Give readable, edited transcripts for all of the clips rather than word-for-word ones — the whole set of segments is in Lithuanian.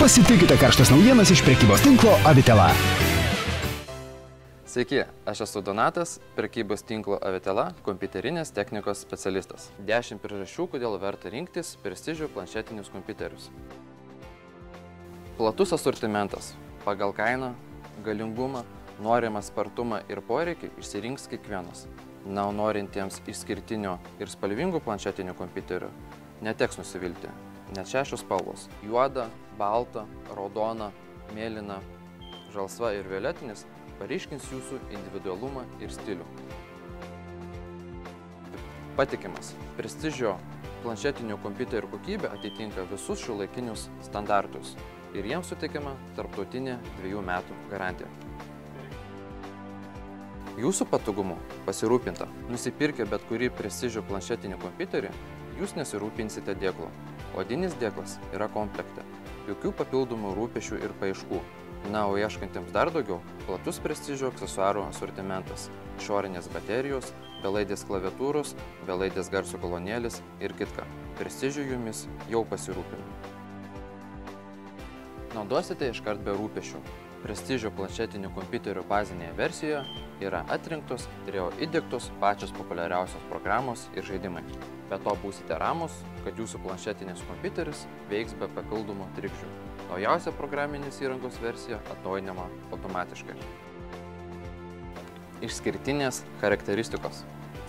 Pasitikite karštas naujienas iš prekybos tinklo Avitela. Sveiki, aš esu Donatas, prekybos tinklo Avitela, kompiuterinės technikos specialistas. 10 priežasčių, kodėl verta rinktis prestižio planšetinius kompiuterius. Platus asortimentas. Pagal kainą, galingumą, norimą spartumą ir poreikį išsirinks kiekvienas. Na, norintiems išskirtinio ir spalvingų planšetinių kompiuterių neteks nusivilti. Net 6 spalvos – juoda, balta, raudona, mėlyna, žalsva ir violetinis – paryškins jūsų individualumą ir stilių. Patikimas. Prestižio planšetinių kompiuterių kokybė atitinka visus šiuolaikinius standartus ir jiems suteikiama tarptautinė 2 metų garantija. Jūsų patogumu pasirūpinta. Nusipirkę bet kurį prestižio planšetinį kompiuterį, jūs nesirūpinsite dėklo. Odinis dėklas yra komplekte. Jokių papildomų rūpesčių ir paieškų. Na, o ieškantiems dar daugiau, platus prestižio aksesuarų asortimentas. Išorinės baterijos, belaidės klaviatūros, belaidės garso kolonėlės ir kitka. Prestižio jumis jau pasirūpino. Naudosite iškart be rūpesčių. Prestižio planšetinių kompiuterių bazinėje versijoje yra atrinktos ir jau įdiegtos pačios populiariausios programos ir žaidimai. Be to būsite ramus, kad jūsų planšetinis kompiuteris veiks be papildomų trikdžių. Naujausia programinės įrangos versija atnaujinama automatiškai. Išskirtinės charakteristikos.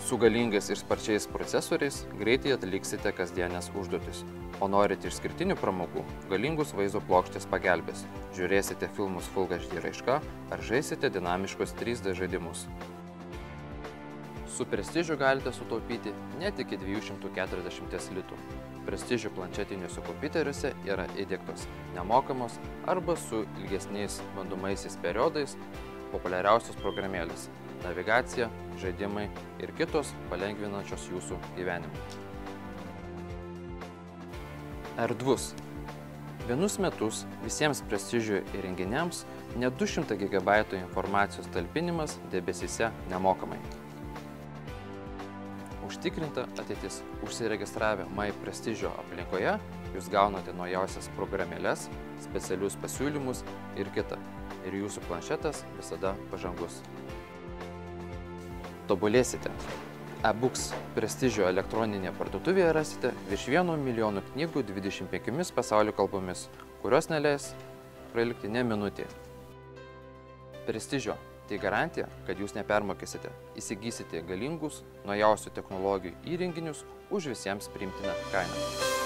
Su galingais ir sparčiais procesoriais greitai atliksite kasdienės užduotis. O norite išskirtinių pramogų, galingus vaizdo plokštės pagelbės. Žiūrėsite filmus Full HD raiška ar žaisite dinamiškus 3D žaidimus. Su prestižiu galite sutaupyti net iki 240 litų. Prestižio planšetiniuose kompiuteriuose yra įdiegtos nemokamos arba su ilgesniais bandomaisiais periodais populiariausios programėlės, navigacija, žaidimai ir kitos palengvinančios jūsų gyvenimą. Erdvus. Vienus metus visiems prestižio įrenginiams net 200 GB informacijos talpinimas debesyse nemokamai. Užtikrinta ateitis. Užsiregistravę My Prestižio aplinkoje jūs gaunate naujausias programėles, specialius pasiūlymus ir kitą. Ir jūsų planšetas visada pažangus. Tobulėsite. eBooks Prestižio elektroninėje parduotuvėje rasite virš 1 milijono knygų 25 pasaulio kalbomis, kurios neleis prailgti ne minutė. Prestižio. Tai garantija, kad jūs nepermokėsite. Įsigysite galingus, naujausių technologijų įrenginius už visiems priimtiną kainą.